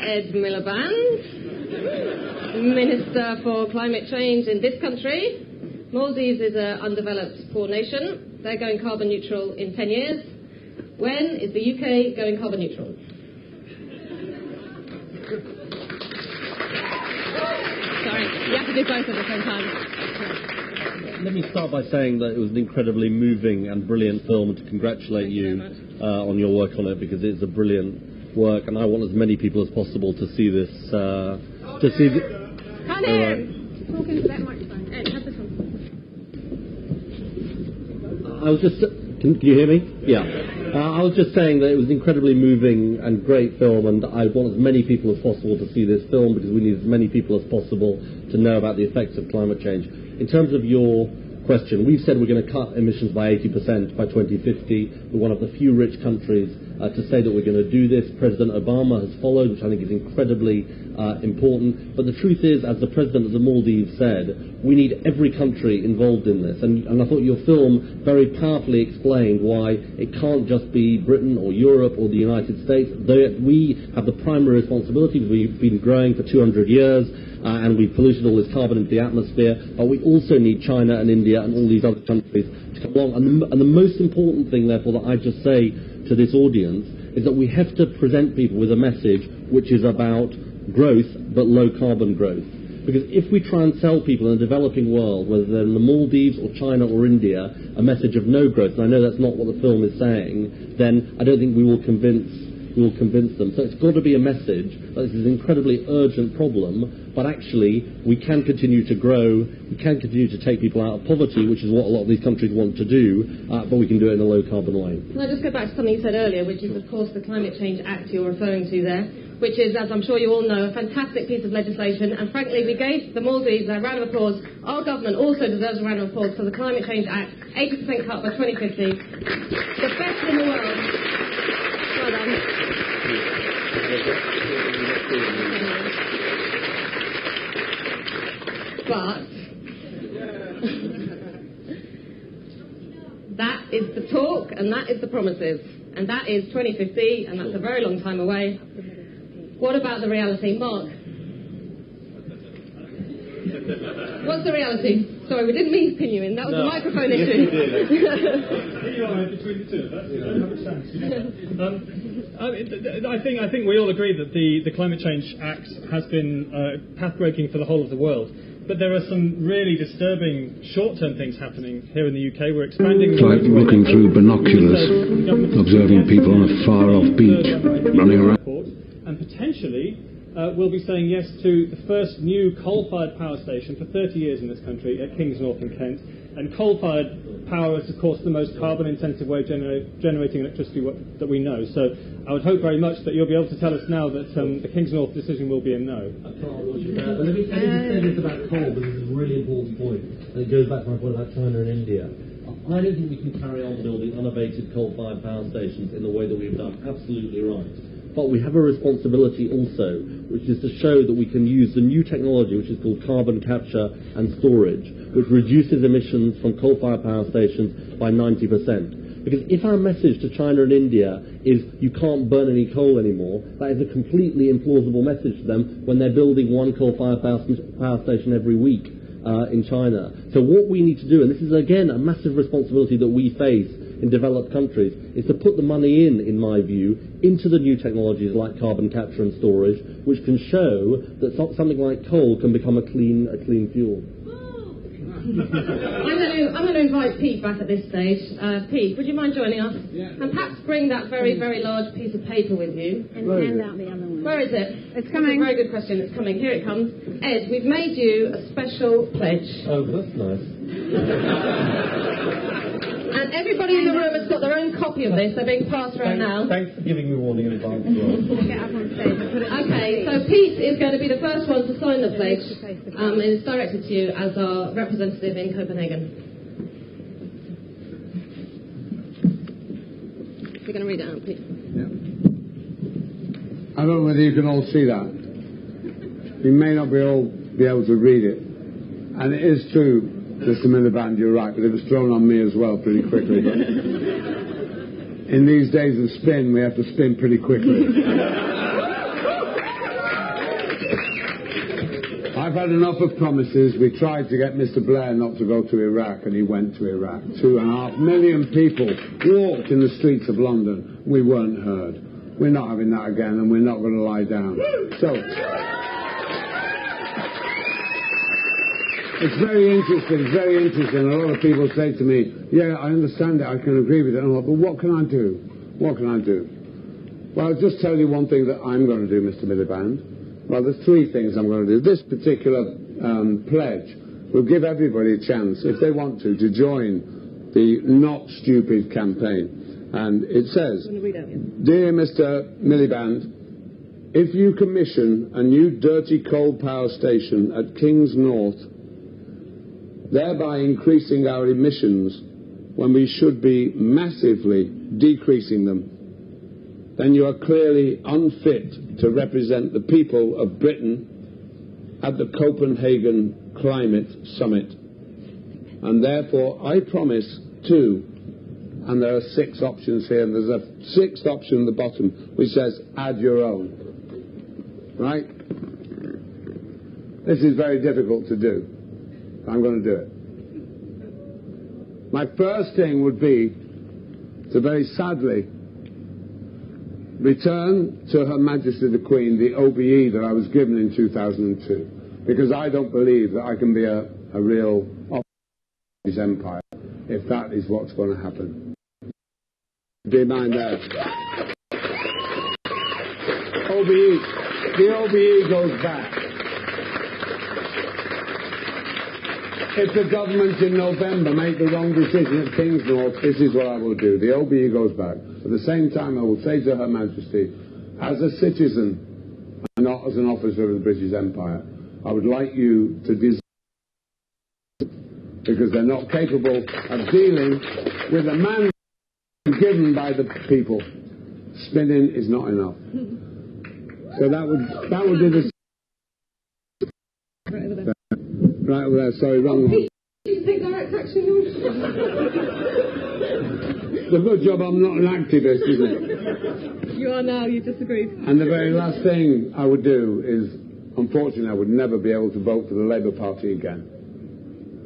Ed Miliband, Minister for Climate Change in this country. Maldives is an undeveloped poor nation. They're going carbon neutral in 10 years. When is the UK going carbon neutral? Sorry, you have to do both at the same time. Let me start by saying that it was an incredibly moving and brilliant film, and to congratulate you on your work on it, because it's a brilliant work, and I want as many people as possible to see this. Come here. Talk into that microphone. Ed, have this one. I was just. Can you hear me? Yeah. I was just saying that it was an incredibly moving and great film, and I want as many people as possible to see this film, because we need as many people as possible to know about the effects of climate change. In terms of your question, we've said we're going to cut emissions by 80% by 2050. We're one of the few rich countries to say that we're going to do this. President Obama has followed, which I think is incredibly important. But the truth is, as the President of the Maldives said, we need every country involved in this. And I thought your film very powerfully explained why it can't just be Britain or Europe or the United States. We have the primary responsibility. We've been growing for 200 years. And we've polluted all this carbon into the atmosphere, but we also need China and India and all these other countries to come along. And the most important thing, therefore, that I just say to this audience is that we have to present people with a message which is about growth, but low carbon growth. Because if we try and sell people in a developing world, whether they're in the Maldives or China or India, a message of no growth, and I know that's not what the film is saying, then I don't think we will convince them. So it's got to be a message that this is an incredibly urgent problem, but actually we can continue to grow, we can continue to take people out of poverty, which is what a lot of these countries want to do, but we can do it in a low carbon way. Can I just go back to something you said earlier, which is of course the Climate Change Act you're referring to there, which is, as I'm sure you all know, a fantastic piece of legislation, and frankly we gave the Maldives a round of applause. Our government also deserves a round of applause for the Climate Change Act, 80% cut by 2050, the best in the world. Well done. But that is the talk and that is the promises, and that is 2050, and that's a very long time away. What about the reality? Mark? What's the reality? Sorry, we didn't mean to pin you in. That was a microphone issue. Here you are between the two. That's have a chance. I think we all agree that the Climate Change Act has been path-breaking for the whole of the world. But there are some really disturbing short-term things happening here in the UK. We're expanding... It's like looking through binoculars, observing people on a far-off beach, running around. And potentially, we'll be saying yes to the first new coal-fired power station for 30 years in this country at Kingsnorth in Kent. And coal-fired power is, of course, the most carbon-intensive way of generating electricity that we know. So I would hope very much that you'll be able to tell us now that the Kingsnorth decision will be a no. Let me say this about coal, because it's a really important point, and it goes back to my point about China and India. I don't think we can carry on building unabated coal-fired power stations in the way that we've done. Absolutely right. But we have a responsibility also, which is to show that we can use the new technology, which is called carbon capture and storage, which reduces emissions from coal-fired power stations by 90%. Because if our message to China and India is you can't burn any coal anymore, that is a completely implausible message to them when they're building one coal-fired power station every week in China. So what we need to do, and this is again a massive responsibility that we face in developed countries, is to put the money in my view, into the new technologies like carbon capture and storage, which can show that something like coal can become a clean fuel. I'm going to invite Pete back at this stage. Pete, would you mind joining us? Yeah. And perhaps bring that very, very large piece of paper with you. And hand out the other one. Where is it? It's coming. That's a very good question. It's coming. Here it comes. Ed, we've made you a special pledge. Oh, that's nice. And everybody in the room has got their own copy of this. They're being passed around now. Thanks for giving me warning in advance. Get up on stage and put it Okay, so Pete is going to be the first one to sign the pledge, and it's directed to you as our representative in Copenhagen. You're going to read it out, Pete. Yeah. I don't know whether you can all see that. You may not all be able to read it. And it is true, Mr. Miliband, you're right, but it was thrown on me as well pretty quickly. But in these days of spin, we have to spin pretty quickly. I've had enough of promises. We tried to get Mr. Blair not to go to Iraq, and he went to Iraq. 2.5 million people walked in the streets of London. We weren't heard. We're not having that again, and we're not going to lie down. So, it's very interesting. A lot of people say to me, yeah, I understand it, I can agree with it. And I'm like, but what can I do? What can I do? Well, I'll just tell you one thing that I'm going to do, Mr. Miliband. Well, there's 3 things I'm going to do. This particular pledge will give everybody a chance, if they want to join the Not Stupid campaign. And it says, Dear Mr. Miliband, if you commission a new dirty coal power station at King's North, thereby increasing our emissions when we should be massively decreasing them, then you are clearly unfit to represent the people of Britain at the Copenhagen Climate Summit. And therefore, I promise to, and there are 6 options here, and there's a 6th option at the bottom, which says, add your own. Right? This is very difficult to do. I'm going to do it. My first thing would be to very sadly return to Her Majesty the Queen the OBE that I was given in 2002, because I don't believe that I can be a real officer empire if that is what's going to happen. Be in mind that the OBE goes back. If the government in November make the wrong decision at King's North, this is what I will do. The OBE goes back. At the same time, I will say to Her Majesty, as a citizen and not as an officer of the British Empire, I would like you to dissolve, because they're not capable of dealing with a man given by the people. Spinning is not enough. So that would be the... Right over there, sorry, wrong one. Did you take direct action? It's a good job I'm not an activist, isn't it? You are now, you disagreed. And the very last thing I would do is, unfortunately, I would never be able to vote for the Labour Party again.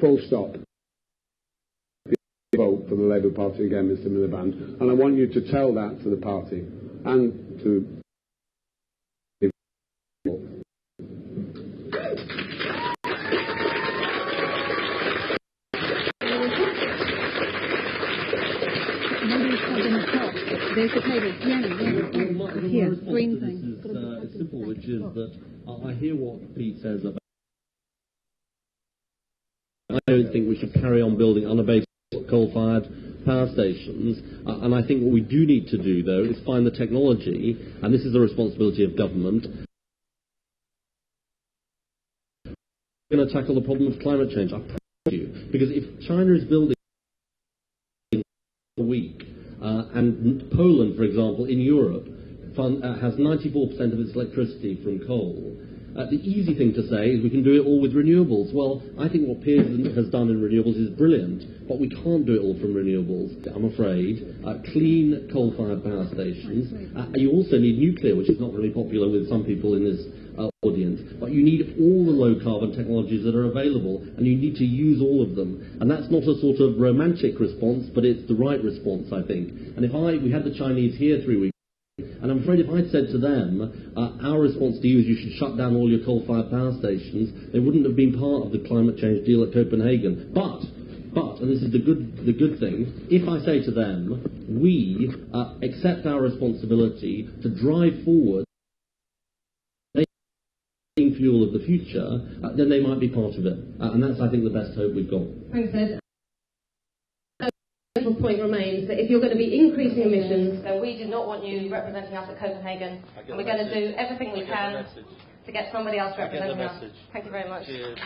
Full stop. Vote for the Labour Party again, Mr. Miliband. And I want you to tell that to the party and to... There's the table. Here, green thing. It's simple, which is that I hear what Pete says about. I don't think we should carry on building unabated coal-fired power stations, and I think what we do need to do, though, is find the technology, and this is the responsibility of government. We're going to tackle the problem of climate change, I promise you, because if China is building a week, and Poland, for example, in Europe, has 94% of its electricity from coal. The easy thing to say is we can do it all with renewables. Well, I think what Piers has done in renewables is brilliant, but we can't do it all from renewables, I'm afraid. Clean coal-fired power stations. You also need nuclear, which is not really popular with some people in this audience, but you need all the low-carbon technologies that are available, and you need to use all of them. And that's not a sort of romantic response, but it's the right response, I think. And if we had the Chinese here 3 weeks, and I'm afraid if I'd said to them, our response to you is you should shut down all your coal-fired power stations, they wouldn't have been part of the climate change deal at Copenhagen. But, and this is the good thing, if I say to them, we accept our responsibility to drive forward fuel of the future, then they might be part of it. And that's, I think, the best hope we've got. Thanks, Ed. The point remains that if you're going to be increasing emissions, then we do not want you representing us at Copenhagen, and we're going to do everything we can to get somebody else representing us. Thank you very much. Cheers.